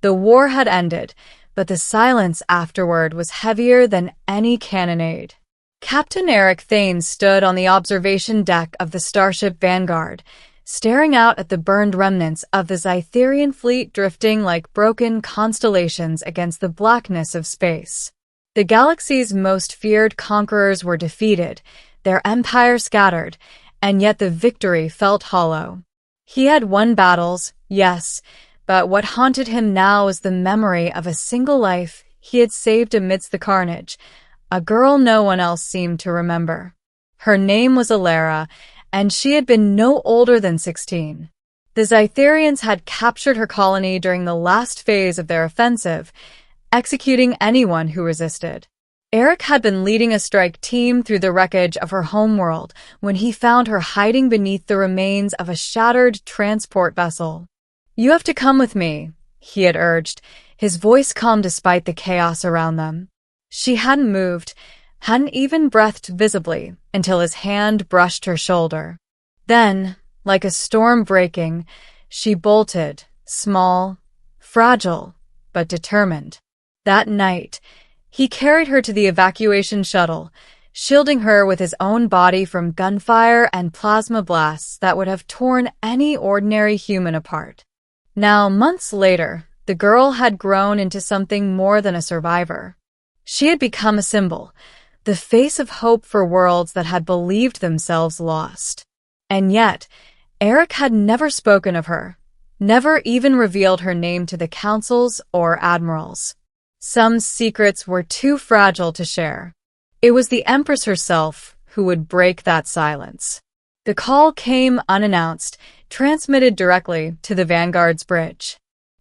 The war had ended, but the silence afterward was heavier than any cannonade. Captain Aric Thane stood on the observation deck of the starship Vanguard, staring out at the burned remnants of the Zhytherian fleet drifting like broken constellations against the blackness of space. The galaxy's most feared conquerors were defeated, their empire scattered, and yet the victory felt hollow. He had won battles, yes, but what haunted him now was the memory of a single life he had saved amidst the carnage, a girl no one else seemed to remember. Her name was Elara, and she had been no older than 16. The Zhytherians had captured her colony during the last phase of their offensive, executing anyone who resisted. Aric had been leading a strike team through the wreckage of her homeworld when he found her hiding beneath the remains of a shattered transport vessel. "You have to come with me," he had urged, his voice calm despite the chaos around them. She hadn't moved, hadn't even breathed visibly, until his hand brushed her shoulder. Then, like a storm breaking, she bolted, small, fragile, but determined. That night, he carried her to the evacuation shuttle, shielding her with his own body from gunfire and plasma blasts that would have torn any ordinary human apart. Now, months later, the girl had grown into something more than a survivor. She had become a symbol, the face of hope for worlds that had believed themselves lost. And yet, Aric had never spoken of her, never even revealed her name to the councils or admirals. Some secrets were too fragile to share. It was the Empress herself who would break that silence. The call came unannounced, transmitted directly to the Vanguard's bridge.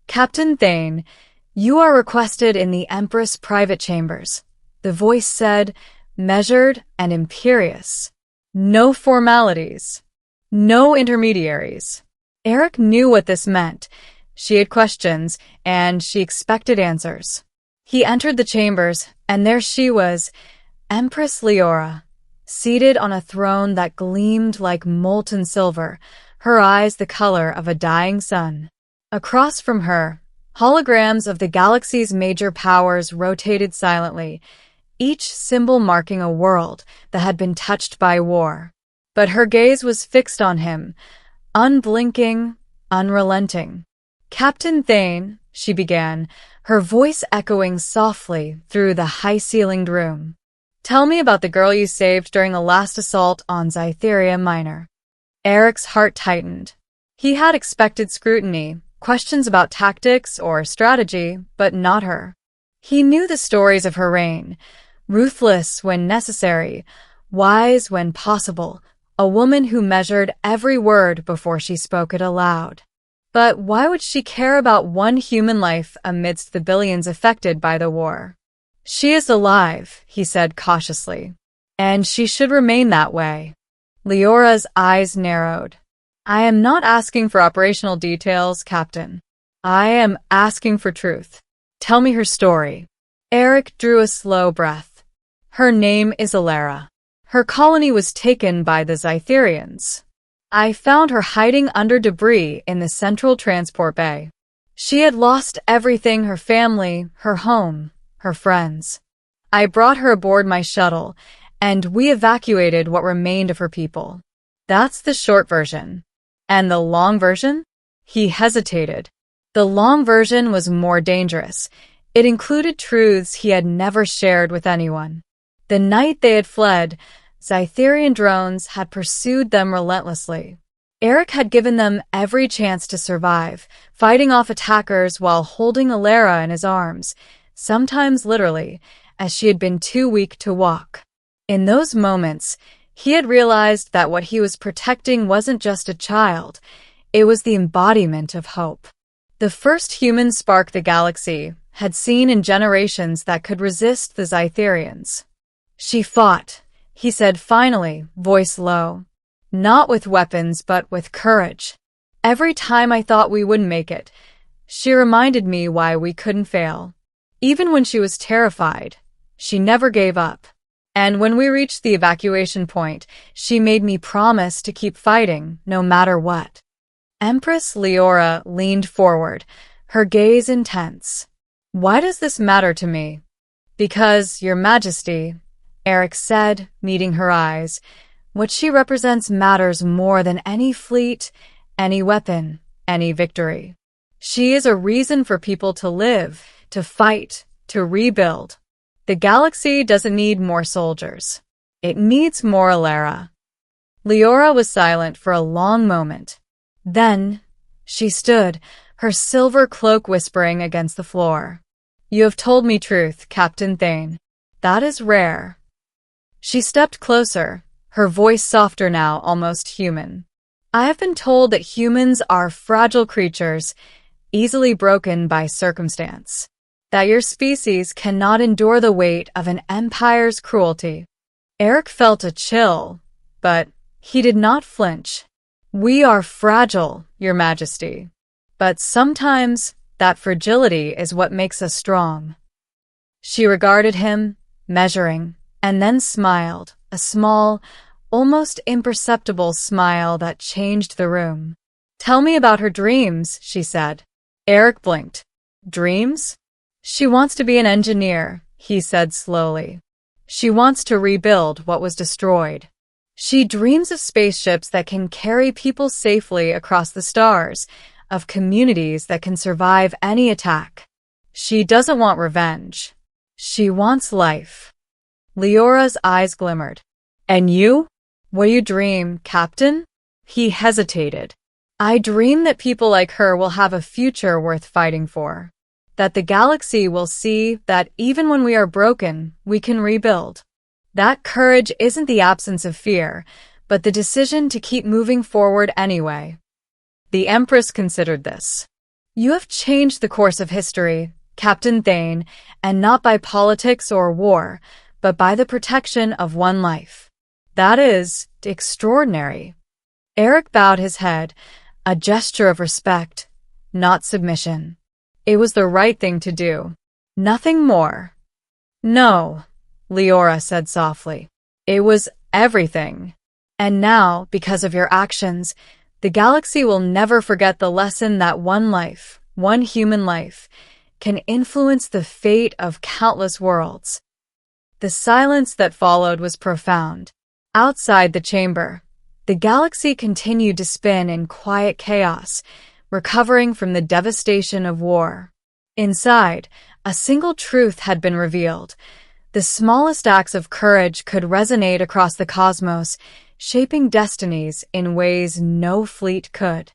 "Captain Thane, you are requested in the Empress private chambers," the voice said, measured and imperious. "No formalities. No intermediaries." Aric knew what this meant. She had questions, and she expected answers. He entered the chambers, and there she was, Empress Elara, seated on a throne that gleamed like molten silver, her eyes the color of a dying sun. Across from her, holograms of the galaxy's major powers rotated silently, each symbol marking a world that had been touched by war. But her gaze was fixed on him, unblinking, unrelenting. "Captain Thane," she began, her voice echoing softly through the high-ceilinged room. "Tell me about the girl you saved during the last assault on Zhytheria Minor." Aric's heart tightened. He had expected scrutiny, questions about tactics or strategy, but not her. He knew the stories of her reign, ruthless when necessary, wise when possible, a woman who measured every word before she spoke it aloud. But why would she care about one human life amidst the billions affected by the war? "She is alive," he said cautiously, "and she should remain that way." Leora's eyes narrowed. "I am not asking for operational details, Captain. I am asking for truth. Tell me her story." Aric drew a slow breath. "Her name is Elara. Her colony was taken by the Zhytherians. I found her hiding under debris in the central transport bay. She had lost everything: her family, her home, her friends. I brought her aboard my shuttle, and we evacuated what remained of her people. That's the short version. And the long version?" He hesitated. The long version was more dangerous. It included truths he had never shared with anyone. The night they had fled, Zhytherian drones had pursued them relentlessly. Aric had given them every chance to survive, fighting off attackers while holding Elara in his arms, sometimes literally, as she had been too weak to walk. In those moments, he had realized that what he was protecting wasn't just a child, it was the embodiment of hope. The first human spark the galaxy had seen in generations that could resist the Zhytherians. "She fought," he said finally, voice low. "Not with weapons, but with courage. Every time I thought we wouldn't make it, she reminded me why we couldn't fail. Even when she was terrified, she never gave up. And when we reached the evacuation point, she made me promise to keep fighting, no matter what." Empress Elara leaned forward, her gaze intense. "Why does this matter to me?" "Because, Your Majesty," Aric said, meeting her eyes, "what she represents matters more than any fleet, any weapon, any victory. She is a reason for people to live, to fight, to rebuild. The galaxy doesn't need more soldiers. It needs more Elara." Leora was silent for a long moment. Then, she stood, her silver cloak whispering against the floor. "You have told me truth, Captain Thane. That is rare." She stepped closer, her voice softer now, almost human. "I have been told that humans are fragile creatures, easily broken by circumstance. That your species cannot endure the weight of an empire's cruelty." Aric felt a chill, but he did not flinch. "We are fragile, Your Majesty. But sometimes that fragility is what makes us strong." She regarded him, measuring, and then smiled, a small, almost imperceptible smile that changed the room. "Tell me about her dreams," she said. Aric blinked. "Dreams?" "She wants to be an engineer," he said slowly. "She wants to rebuild what was destroyed. She dreams of spaceships that can carry people safely across the stars, of communities that can survive any attack. She doesn't want revenge. She wants life." Leora's eyes glimmered. "And you? What do you dream, Captain?" He hesitated. "I dream that people like her will have a future worth fighting for. That the galaxy will see that even when we are broken, we can rebuild. That courage isn't the absence of fear, but the decision to keep moving forward anyway." The Empress considered this. "You have changed the course of history, Captain Thane, and not by politics or war, but by the protection of one life. That is extraordinary." Aric bowed his head, a gesture of respect, not submission. It was the right thing to do. Nothing more. "No," Leora said softly. "It was everything. And now, because of your actions, the galaxy will never forget the lesson that one life, one human life, can influence the fate of countless worlds." The silence that followed was profound. Outside the chamber, the galaxy continued to spin in quiet chaos, recovering from the devastation of war. Inside, a single truth had been revealed. The smallest acts of courage could resonate across the cosmos, shaping destinies in ways no fleet could.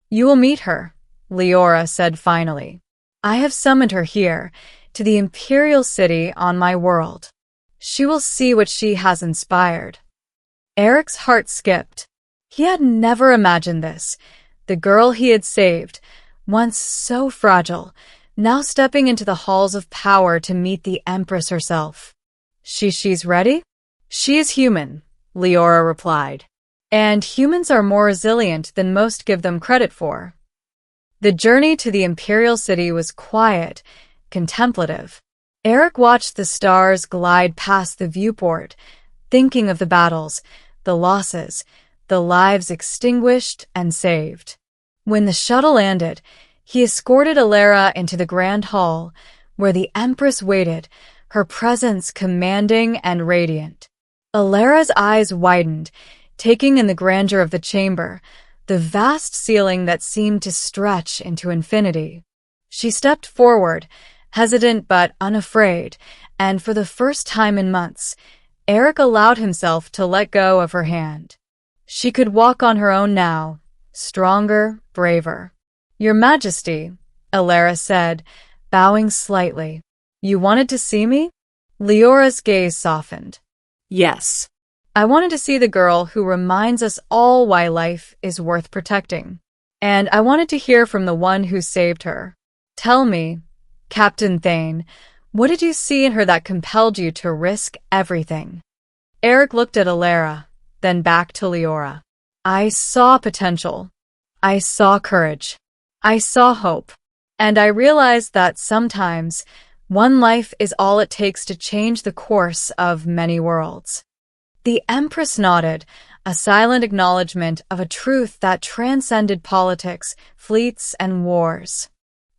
"You will meet her," Leora said finally. "I have summoned her here, to the Imperial City on my world. She will see what she has inspired." Aric's heart skipped. He had never imagined this. The girl he had saved, once so fragile, now stepping into the halls of power to meet the Empress herself. She's ready?" "She is human," Leora replied. "And humans are more resilient than most give them credit for." The journey to the Imperial City was quiet, contemplative. Aric watched the stars glide past the viewport, thinking of the battles, the losses, the lives extinguished and saved. When the shuttle landed, he escorted Elara into the Grand Hall, where the Empress waited, her presence commanding and radiant. Elara's eyes widened, taking in the grandeur of the chamber, the vast ceiling that seemed to stretch into infinity. She stepped forward, hesitant but unafraid, and for the first time in months, Aric allowed himself to let go of her hand. She could walk on her own now, stronger, braver. "Your Majesty," Elara said, bowing slightly. "You wanted to see me?" Leora's gaze softened. "Yes. I wanted to see the girl who reminds us all why life is worth protecting. And I wanted to hear from the one who saved her. Tell me, Captain Thane, what did you see in her that compelled you to risk everything?" Aric looked at Elara, then back to Leora. "I saw potential. I saw courage. I saw hope. And I realized that sometimes one life is all it takes to change the course of many worlds." The Empress nodded, a silent acknowledgement of a truth that transcended politics, fleets, and wars.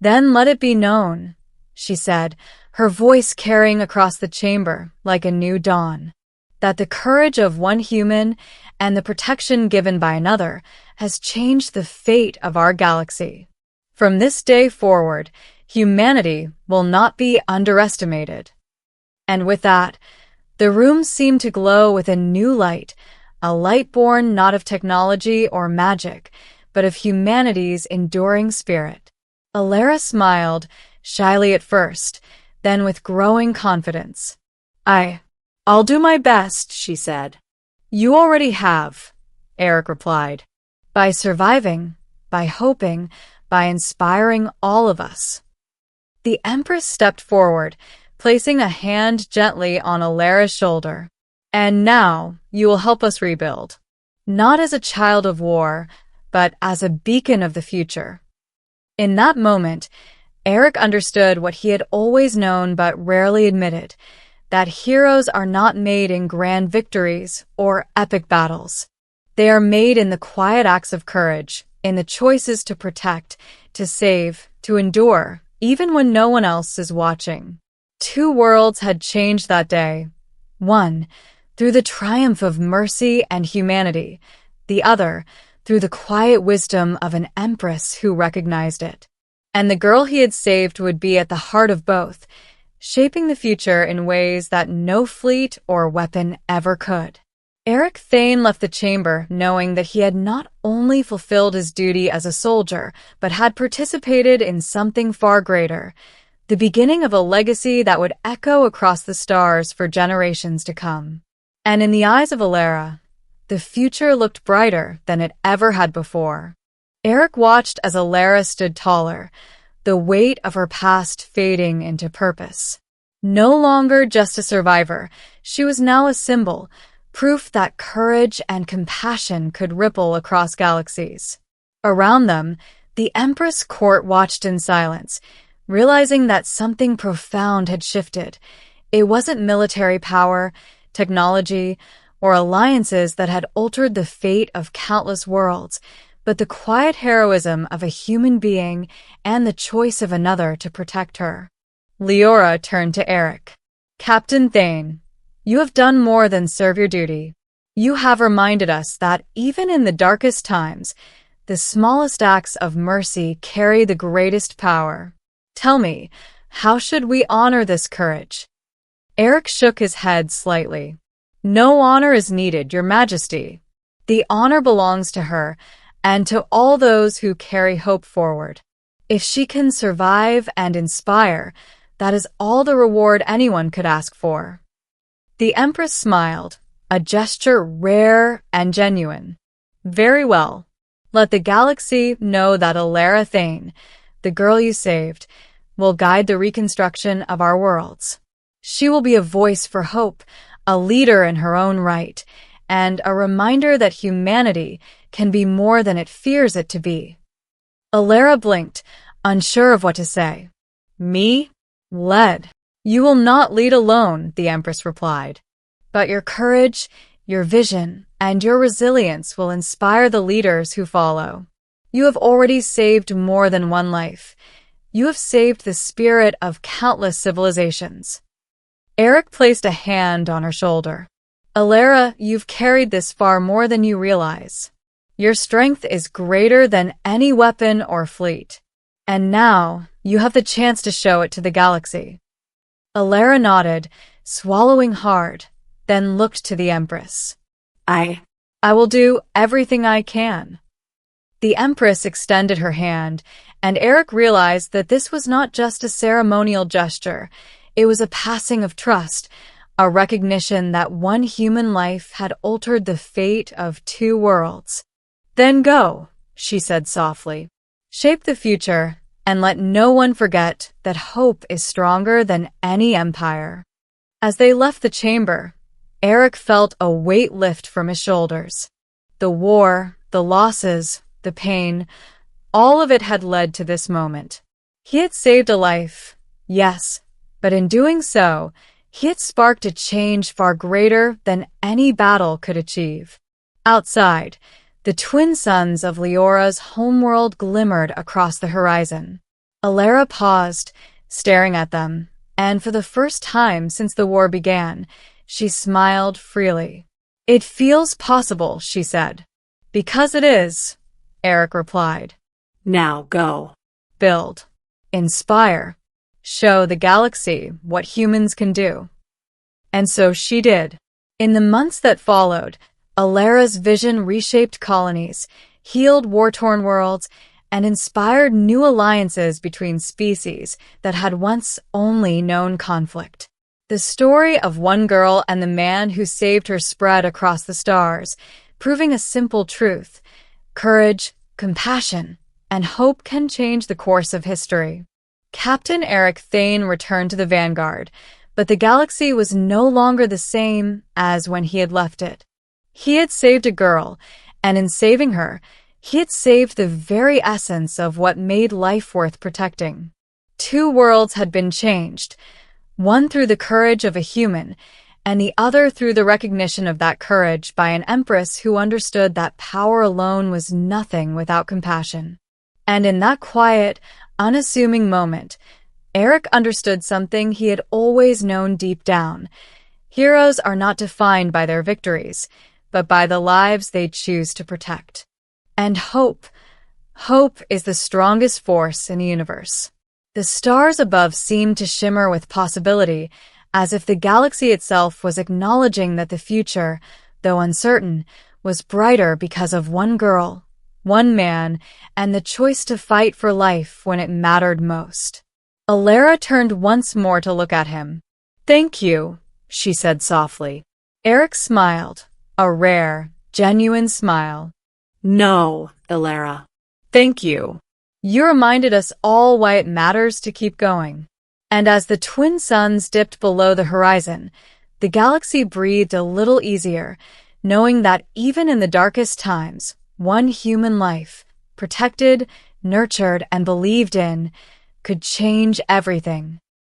"Then let it be known," she said, her voice carrying across the chamber like a new dawn, "that the courage of one human and the protection given by another has changed the fate of our galaxy. From this day forward, humanity will not be underestimated." And with that, the room seemed to glow with a new light, a light born not of technology or magic, but of humanity's enduring spirit. Elara smiled, shyly at first, then with growing confidence. I'll do my best," she said. "You already have," Aric replied. "By surviving, by hoping, by inspiring all of us." The Empress stepped forward, placing a hand gently on Elara's shoulder. "And now you will help us rebuild, not as a child of war, but as a beacon of the future." In that moment, Aric understood what he had always known but rarely admitted, that heroes are not made in grand victories or epic battles. They are made in the quiet acts of courage, in the choices to protect, to save, to endure, even when no one else is watching. 2 worlds had changed that day. One, through the triumph of mercy and humanity. The other, through the quiet wisdom of an Empress who recognized it. And the girl he had saved would be at the heart of both, shaping the future in ways that no fleet or weapon ever could. Aric Thane left the chamber knowing that he had not only fulfilled his duty as a soldier, but had participated in something far greater, the beginning of a legacy that would echo across the stars for generations to come. And in the eyes of Elara, the future looked brighter than it ever had before. Aric watched as Elara stood taller, the weight of her past fading into purpose. No longer just a survivor, she was now a symbol, proof that courage and compassion could ripple across galaxies. Around them, the Empress court watched in silence, realizing that something profound had shifted. It wasn't military power, technology, or alliances that had altered the fate of countless worlds, but the quiet heroism of a human being and the choice of another to protect her. Leora turned to Aric. "Captain Thane, you have done more than serve your duty. You have reminded us that even in the darkest times, the smallest acts of mercy carry the greatest power. Tell me, how should we honor this courage?" Aric shook his head slightly. "No honor is needed, Your Majesty. The honor belongs to her, and to all those who carry hope forward. If she can survive and inspire, that is all the reward anyone could ask for." The Empress smiled, a gesture rare and genuine. "Very well. Let the galaxy know that Elara Thane, the girl you saved, will guide the reconstruction of our worlds. She will be a voice for hope, a leader in her own right, and a reminder that humanity can be more than it fears it to be." Elara blinked, unsure of what to say. "Me? Lead. You will not lead alone," the Empress replied. "But your courage, your vision, and your resilience will inspire the leaders who follow. You have already saved more than one life. You have saved the spirit of countless civilizations." Aric placed a hand on her shoulder. "Elara, you've carried this far more than you realize. Your strength is greater than any weapon or fleet. And now, you have the chance to show it to the galaxy." Elara nodded, swallowing hard, then looked to the Empress. I will do everything I can." The Empress extended her hand, and Aric realized that this was not just a ceremonial gesture. It was a passing of trust, a recognition that one human life had altered the fate of 2 worlds. "Then go," she said softly. "Shape the future, and let no one forget that hope is stronger than any empire." As they left the chamber, Aric felt a weight lift from his shoulders. The war, the losses, the pain, all of it had led to this moment. He had saved a life, yes, but in doing so, he had sparked a change far greater than any battle could achieve. Outside, the twin suns of Leora's homeworld glimmered across the horizon. Elara paused, staring at them, and for the first time since the war began, she smiled freely. "It feels possible," she said. "Because it is," Aric replied. "Now go. Build. Inspire. Show the galaxy what humans can do." And so she did. In the months that followed, Elara's vision reshaped colonies, healed war-torn worlds, and inspired new alliances between species that had once only known conflict. The story of one girl and the man who saved her spread across the stars, proving a simple truth: courage, compassion, and hope can change the course of history. Captain Aric Thane returned to the Vanguard, but the galaxy was no longer the same as when he had left it. He had saved a girl, and in saving her, he had saved the very essence of what made life worth protecting. 2 worlds had been changed, one through the courage of a human, and the other through the recognition of that courage by an Empress who understood that power alone was nothing without compassion. And in that quiet, unassuming moment, Aric understood something he had always known deep down. Heroes are not defined by their victories, but by the lives they choose to protect. And hope is the strongest force in the universe. The stars above seemed to shimmer with possibility, as if the galaxy itself was acknowledging that the future, though uncertain, was brighter because of one girl, one man, and the choice to fight for life when it mattered most. Elara turned once more to look at him. "Thank you," she said softly. Aric smiled, a rare, genuine smile. "No, Elara." "Thank you. You reminded us all why it matters to keep going." And as the twin suns dipped below the horizon, the galaxy breathed a little easier, knowing that even in the darkest times, one human life, protected, nurtured, and believed in, could change everything.